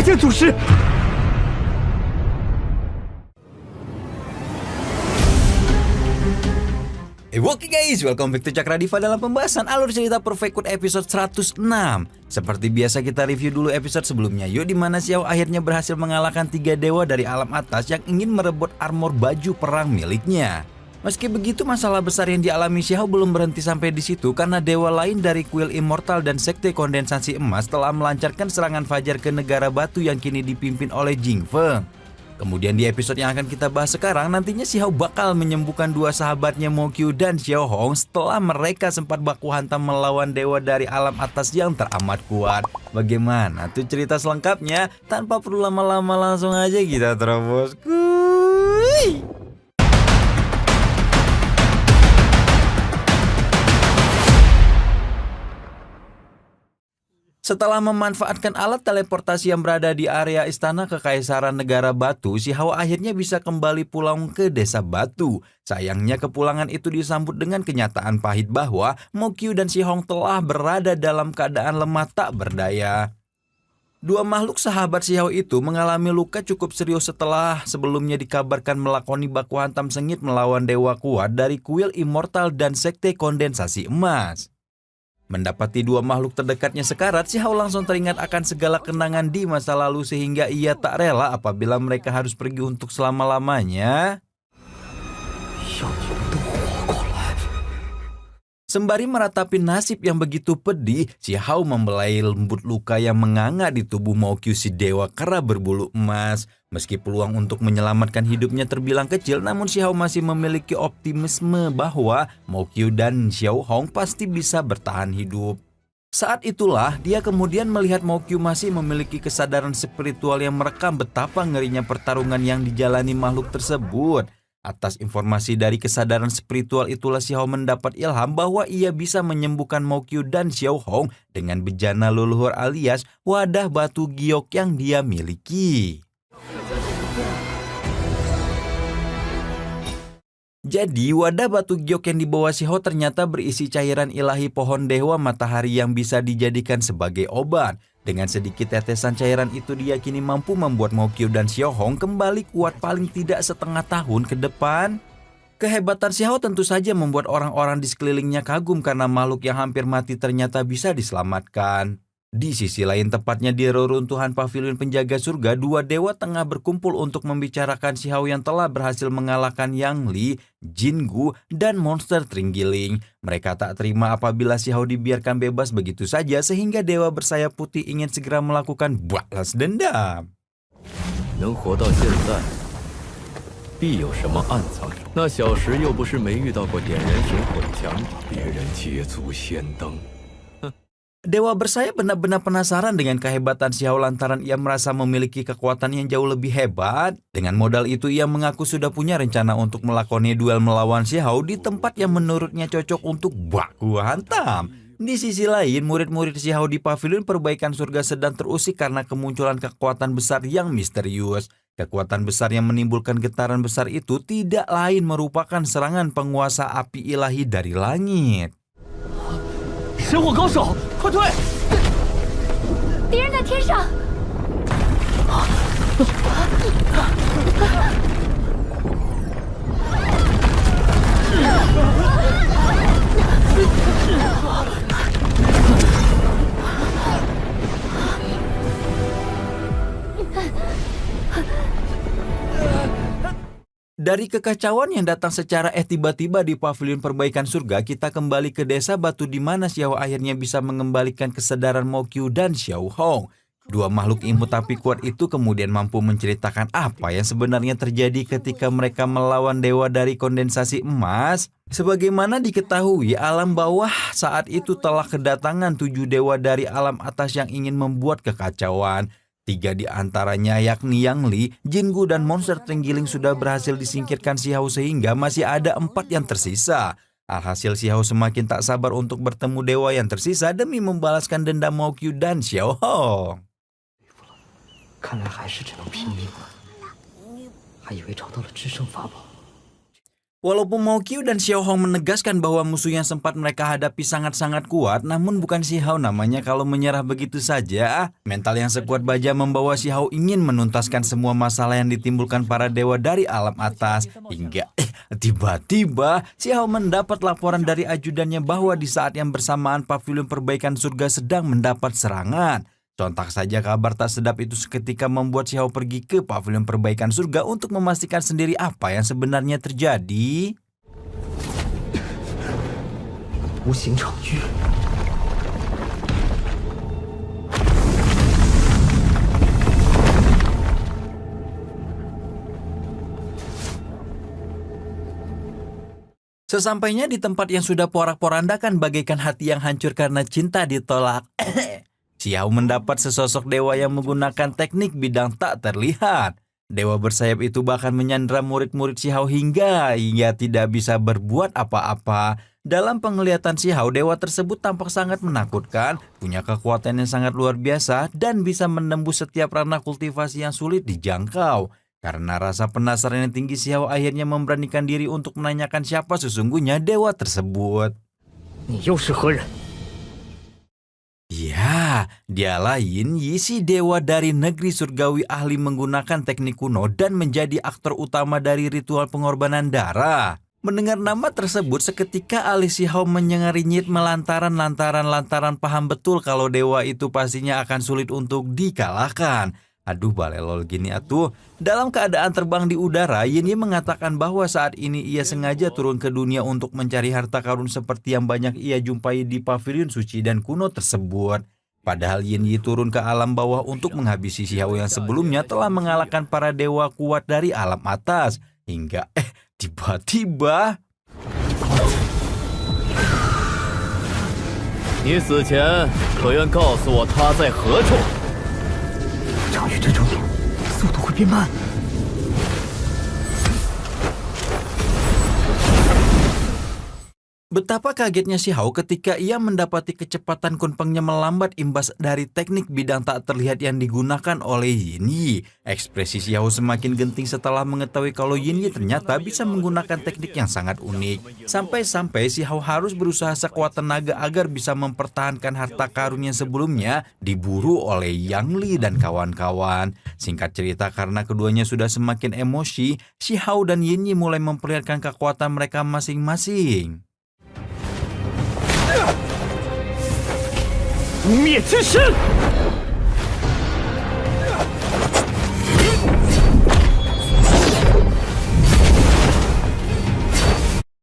见祖师。 Oke guys, welcome back to Cakra Diva dalam pembahasan alur cerita Perfect Code episode 106. Seperti biasa kita review dulu episode sebelumnya yuk, dimana Xiao akhirnya berhasil mengalahkan 3 dewa dari alam atas yang ingin merebut armor baju perang miliknya. Meski begitu, masalah besar yang dialami Xiao belum berhenti sampai di situ karena dewa lain dari kuil immortal dan sekte kondensasi emas telah melancarkan serangan fajar ke negara batu yang kini dipimpin oleh Jing Feng. Kemudian di episode yang akan kita bahas sekarang, nantinya Xiao bakal menyembuhkan 2 sahabatnya Mo Qiu dan Xiao Hong setelah mereka sempat baku hantam melawan dewa dari alam atas yang teramat kuat. Bagaimana tuh cerita selengkapnya? Tanpa perlu lama-lama, langsung aja kita terobos. Kuy! Setelah memanfaatkan alat teleportasi yang berada di area istana kekaisaran negara batu, Xiao akhirnya bisa kembali pulang ke desa batu. Sayangnya kepulangan itu disambut dengan kenyataan pahit bahwa Mo Qiu dan Xi Hong telah berada dalam keadaan lemah tak berdaya. 2 makhluk sahabat Xiao itu mengalami luka cukup serius setelah sebelumnya dikabarkan melakoni baku hantam sengit melawan dewa kuat dari kuil immortal dan sekte kondensasi emas. Mendapati 2 makhluk terdekatnya sekarat, Xiao langsung teringat akan segala kenangan di masa lalu sehingga ia tak rela apabila mereka harus pergi untuk selama-lamanya. Sembari meratapi nasib yang begitu pedih, Xiao membelai lembut luka yang menganga di tubuh Mo Qiu si dewa kera berbulu emas. Meski peluang untuk menyelamatkan hidupnya terbilang kecil, namun Xiao masih memiliki optimisme bahwa Mo Qiu dan Xiao Hong pasti bisa bertahan hidup. Saat itulah dia kemudian melihat Mo Qiu masih memiliki kesadaran spiritual yang merekam betapa ngerinya pertarungan yang dijalani makhluk tersebut. Atas informasi dari kesadaran spiritual itulah Xiao mendapat ilham bahwa ia bisa menyembuhkan Mo Qiu dan Xiao Hong dengan bejana leluhur alias wadah batu giok yang dia miliki. Jadi wadah batu giok yang dibawa Xiao ternyata berisi cairan ilahi pohon dewa matahari yang bisa dijadikan sebagai obat. Dengan sedikit tetesan cairan itu diyakini mampu membuat Mo Qiu dan Xiao Hong kembali kuat paling tidak setengah tahun ke depan. Kehebatan Xiao tentu saja membuat orang-orang di sekelilingnya kagum karena makhluk yang hampir mati ternyata bisa diselamatkan. Di sisi lain, tepatnya di reruntuhan pavilion penjaga surga, 2 dewa tengah berkumpul untuk membicarakan Xiao yang telah berhasil mengalahkan Yang Li, Jin Gu, dan monster Tringgiling. Mereka tak terima apabila Xiao dibiarkan bebas begitu saja sehingga dewa bersayap putih ingin segera melakukan balas dendam. 能活到现在，必有什么暗藏。那小时又不是没遇到过点燃神火的强者，别人捷足先登。 Dewa bersayap benar-benar penasaran dengan kehebatan Xiao lantaran ia merasa memiliki kekuatan yang jauh lebih hebat. Dengan modal itu ia mengaku sudah punya rencana untuk melakoni duel melawan Xiao di tempat yang menurutnya cocok untuk baku hantam. Di sisi lain, murid-murid Xiao di pavilion perbaikan surga sedang terusik karena kemunculan kekuatan besar yang misterius. Kekuatan besar yang menimbulkan getaran besar itu tidak lain merupakan serangan penguasa api ilahi dari langit. 神火高手，快退！敌人在天上！ Dari kekacauan yang datang secara tiba-tiba di pavilion perbaikan surga, kita kembali ke desa batu di mana Xiao akhirnya bisa mengembalikan kesadaran Mo Qiu dan Xiao Hong. 2 makhluk imut tapi kuat itu kemudian mampu menceritakan apa yang sebenarnya terjadi ketika mereka melawan dewa dari kondensasi emas. Sebagaimana diketahui, alam bawah saat itu telah kedatangan 7 dewa dari alam atas yang ingin membuat kekacauan. 3 di antaranya yakni Yang Li, Jin Gu, dan monster Tringgiling sudah berhasil disingkirkan Xiao sehingga masih ada 4 yang tersisa. Alhasil Xiao semakin tak sabar untuk bertemu dewa yang tersisa demi membalaskan dendam Mo Qiu dan Xiao Hong. 看来还是只能拼命了，还以为找到了制胜法宝。Walaupun Mao Qiu dan Xiao Hong menegaskan bahwa musuh yang sempat mereka hadapi sangat-sangat kuat, namun bukan Si Hao namanya kalau menyerah begitu saja. Mental yang sekuat baja membawa Si Hao ingin menuntaskan semua masalah yang ditimbulkan para dewa dari alam atas. Hingga tiba-tiba Si Hao mendapat laporan dari ajudannya bahwa di saat yang bersamaan pavilion perbaikan surga sedang mendapat serangan. Sontak saja kabar tak sedap itu seketika membuat Si Hao pergi ke pavilion perbaikan surga untuk memastikan sendiri apa yang sebenarnya terjadi. Sesampainya di tempat yang sudah porak-porandakan bagaikan hati yang hancur karena cinta ditolak. Si Hao mendapat sesosok dewa yang menggunakan teknik bidang tak terlihat. Dewa bersayap itu bahkan menyandera murid-murid Si Hao hingga ia tidak bisa berbuat apa-apa. Dalam penglihatan Si Hao, dewa tersebut tampak sangat menakutkan, punya kekuatan yang sangat luar biasa dan bisa menembus setiap ranah kultivasi yang sulit dijangkau. Karena rasa penasaran yang tinggi, Si Hao akhirnya memberanikan diri untuk menanyakan siapa sesungguhnya dewa tersebut. Ya, dia lain Yi, si dewa dari negeri surgawi ahli menggunakan teknik kuno dan menjadi aktor utama dari ritual pengorbanan darah. Mendengar nama tersebut seketika alis Si Hao menyengarinyit lantaran paham betul kalau dewa itu pastinya akan sulit untuk dikalahkan. Aduh balelol gini atuh. Dalam keadaan terbang di udara, Yin Yi mengatakan bahwa saat ini ia sengaja turun ke dunia untuk mencari harta karun seperti yang banyak ia jumpai di pavilion suci dan kuno tersebut. Padahal Yin Yi turun ke alam bawah untuk menghabisi Si Hao yang sebelumnya telah mengalahkan para dewa kuat dari alam atas. Hingga tiba-tiba... 你死前可愿告诉我他在何处？ 长于这种速度会变慢。 Betapa kagetnya Si Hao ketika ia mendapati kecepatan kunpengnya melambat imbas dari teknik bidang tak terlihat yang digunakan oleh Yin Yi. Ekspresi Si Hao semakin genting setelah mengetahui kalau Yin Yi ternyata bisa menggunakan teknik yang sangat unik. Sampai-sampai Si Hao harus berusaha sekuat tenaga agar bisa mempertahankan harta karun yang sebelumnya diburu oleh Yang Li dan kawan-kawan. Singkat cerita, karena keduanya sudah semakin emosi, Si Hao dan Yin Yi mulai memperlihatkan kekuatan mereka masing-masing. 污蔑之身。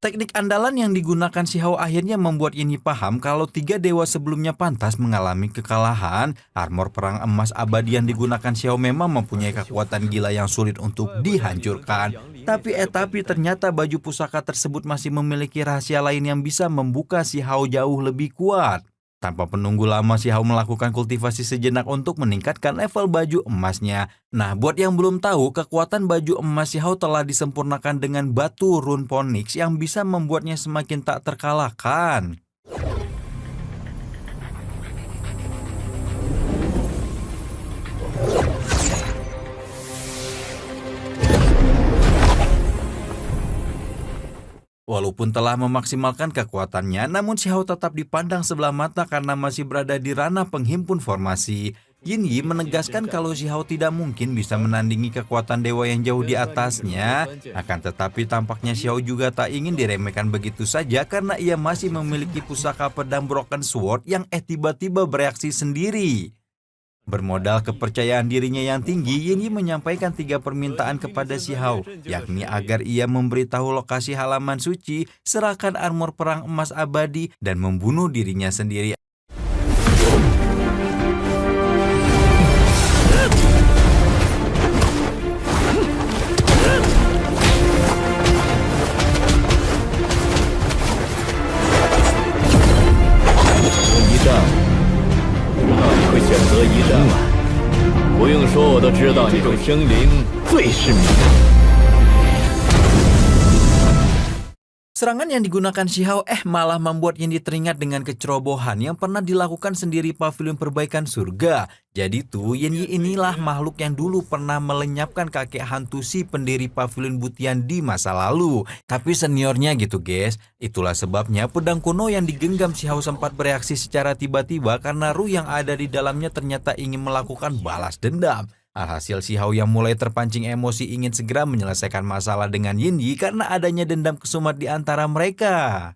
Teknik andalan yang digunakan Si Hao akhirnya membuat Yin Yi paham kalau tiga dewa sebelumnya pantas mengalami kekalahan. Armor perang emas abadi yang digunakan Si Hao memang mempunyai kekuatan gila yang sulit untuk dihancurkan. Tapi ternyata baju pusaka tersebut masih memiliki rahasia lain yang bisa membuka Si Hao jauh lebih kuat. Tanpa penunggu lama, Si Hao melakukan kultivasi sejenak untuk meningkatkan level baju emasnya. Nah, buat yang belum tahu, kekuatan baju emas Si Hao telah disempurnakan dengan batu rune Phoenix yang bisa membuatnya semakin tak terkalahkan. Walaupun telah memaksimalkan kekuatannya, namun Si Hao tetap dipandang sebelah mata karena masih berada di ranah penghimpun formasi. Yin Yi menegaskan kalau Si Hao tidak mungkin bisa menandingi kekuatan dewa yang jauh di atasnya. Akan tetapi tampaknya Si Hao juga tak ingin diremehkan begitu saja karena ia masih memiliki pusaka pedang Broken Sword yang tiba-tiba bereaksi sendiri. Bermodal kepercayaan dirinya yang tinggi, Yin Yi menyampaikan 3 permintaan kepada Si Hao, yakni agar ia memberitahu lokasi halaman suci, serahkan armor perang emas abadi, dan membunuh dirinya sendiri. Serangan yang digunakan Shihao malah membuat Yin Yi teringat dengan kecerobohan yang pernah dilakukan sendiri Pavilion Perbaikan Surga. Jadi tuh Yin Yi inilah makhluk yang dulu pernah melenyapkan kakek hantu si pendiri Pavilion Butian di masa lalu. Tapi seniornya gitu guys. Itulah sebabnya pedang kuno yang digenggam Shihao sempat bereaksi secara tiba-tiba karena ruh yang ada di dalamnya ternyata ingin melakukan balas dendam. Alhasil Shihao yang mulai terpancing emosi ingin segera menyelesaikan masalah dengan Yin Yi karena adanya dendam kesumat di antara mereka.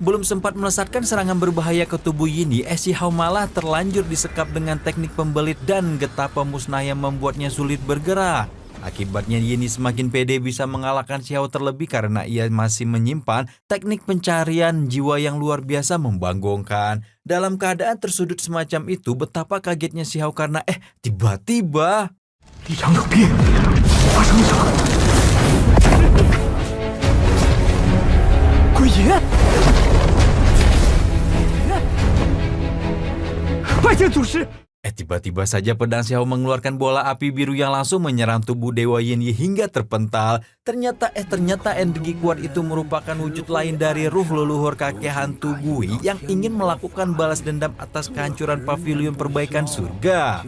Belum sempat melesatkan serangan berbahaya ke tubuh Yin Yi, Shihao malah terlanjur disekap dengan teknik pembelit dan getah pemusnah yang membuatnya sulit bergerak. Akibatnya Yin Yi semakin pede bisa mengalahkan Shihao terlebih karena ia masih menyimpan teknik pencarian jiwa yang luar biasa membanggongkan. Dalam keadaan tersudut semacam itu, betapa kagetnya Shihao karena tiba-tiba 立场有变，发生了什么？鬼爷，拜见祖师。 tiba-tiba saja pedang Shihao mengeluarkan bola api biru yang langsung menyerang tubuh Dewa Yin Yi hingga terpental. Ternyata energi kuat itu merupakan wujud lain dari ruh leluhur kakek hantu Gui yang ingin melakukan balas dendam atas kehancuran Pavilion Perbaikan Surga.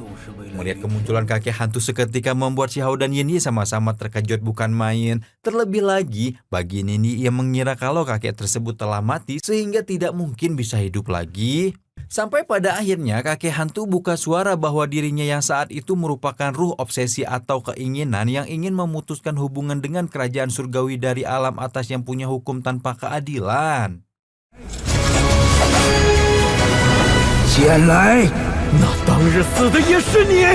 Melihat kemunculan kakek hantu seketika membuat Shihao dan Yin Yi sama-sama terkejut bukan main. Terlebih lagi, bagi Yin Yi ia mengira kalau kakek tersebut telah mati sehingga tidak mungkin bisa hidup lagi. Sampai pada akhirnya kakek hantu buka suara bahwa dirinya yang saat itu merupakan ruh obsesi atau keinginan yang ingin memutuskan hubungan dengan kerajaan surgawi dari alam atas yang punya hukum tanpa keadilan. 前来，那当日死的也是你！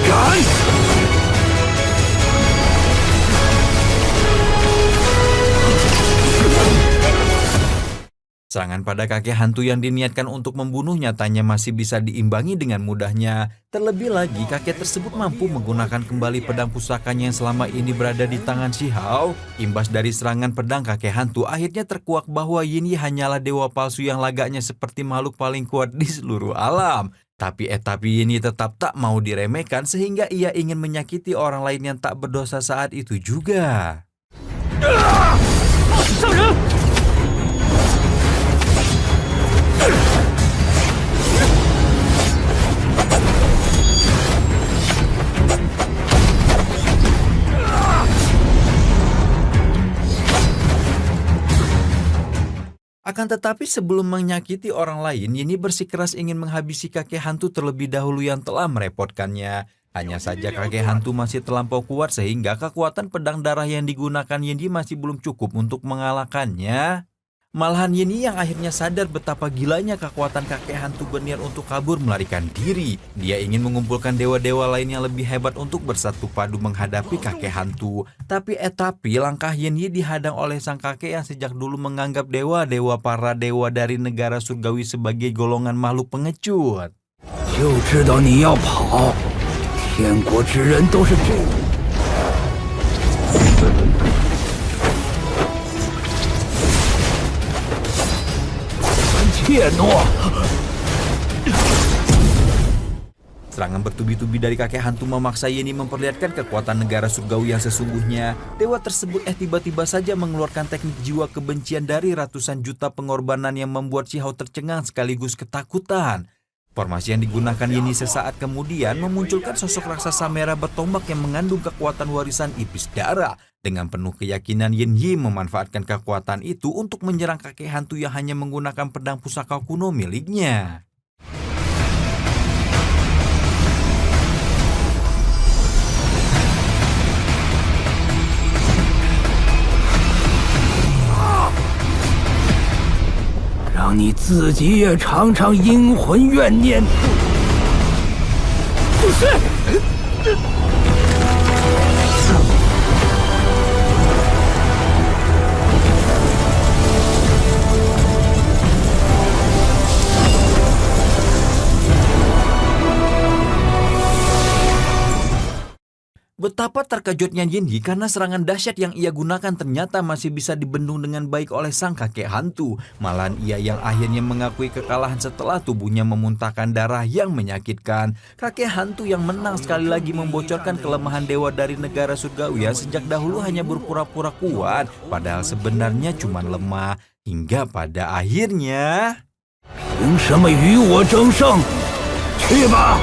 敢！ Serangan pada kakek hantu yang diniatkan untuk membunuh nyatanya masih bisa diimbangi dengan mudahnya. Terlebih lagi kakek tersebut mampu menggunakan kembali pedang pusakanya yang selama ini berada di tangan Shihao. Imbas dari serangan pedang kakek hantu akhirnya terkuak bahwa Yin Yi hanyalah dewa palsu yang lagaknya seperti makhluk paling kuat di seluruh alam. Tapi Yin Yi tetap tak mau diremehkan sehingga ia ingin menyakiti orang lain yang tak berdosa saat itu juga. Akan tetapi sebelum menyakiti orang lain, Yin Yi bersikeras ingin menghabisi kakek hantu terlebih dahulu yang telah merepotkannya. Hanya saja kakek hantu masih terlampau kuat sehingga kekuatan pedang darah yang digunakan Yin Yi masih belum cukup untuk mengalahkannya. Malahan Yin Yi yang akhirnya sadar betapa gilanya kekuatan kakek hantu berniat untuk kabur melarikan diri. Dia ingin mengumpulkan dewa-dewa lain yang lebih hebat untuk bersatu padu menghadapi kakek hantu. Tapi langkah Yin Yi dihadang oleh sang kakek yang sejak dulu menganggap dewa-dewa para dewa dari negara surgawi sebagai golongan makhluk pengecut. 就知道你要跑，天国之人都是这样。 Serangan bertubi-tubi dari kakek hantu memaksa Yin Yi memperlihatkan kekuatan negara surgawi yang sesungguhnya. Dewa tersebut tiba-tiba saja mengeluarkan teknik jiwa kebencian dari ratusan juta pengorbanan yang membuat Shihao tercengang sekaligus ketakutan. Formasi yang digunakan Yin Yi sesaat kemudian memunculkan sosok raksasa merah bertombak yang mengandung kekuatan warisan iblis darah. Dengan penuh keyakinan Yin Yi memanfaatkan kekuatan itu untuk menyerang kakek hantu yang hanya menggunakan pedang pusaka kuno miliknya. "让你自己也尝尝阴魂怨念。祖师， Betapa terkejutnya Jinyi karena serangan dahsyat yang ia gunakan ternyata masih bisa dibendung dengan baik oleh sang kakek hantu. Malahan ia yang akhirnya mengakui kekalahan setelah tubuhnya memuntahkan darah yang menyakitkan. Kakek hantu yang menang sekali lagi membocorkan kelemahan dewa dari negara surgawi yang sejak dahulu hanya berpura-pura kuat, padahal sebenarnya cuma lemah. Hingga pada akhirnya... 凭什么与我争胜？去吧！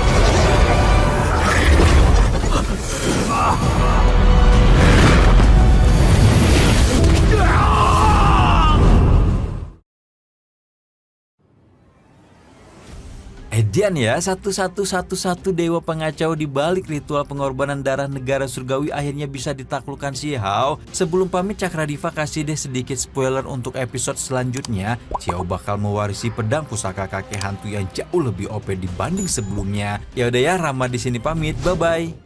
Edian ya, satu dewa pengacau di balik ritual pengorbanan darah negara surgawi akhirnya bisa ditaklukkan Xiao. Sebelum pamit, Cakradiva kasih deh sedikit spoiler untuk episode selanjutnya. Xiao bakal mewarisi pedang pusaka kakek hantu yang jauh lebih OP dibanding sebelumnya. Ya udah ya, Rama di sini pamit, bye bye.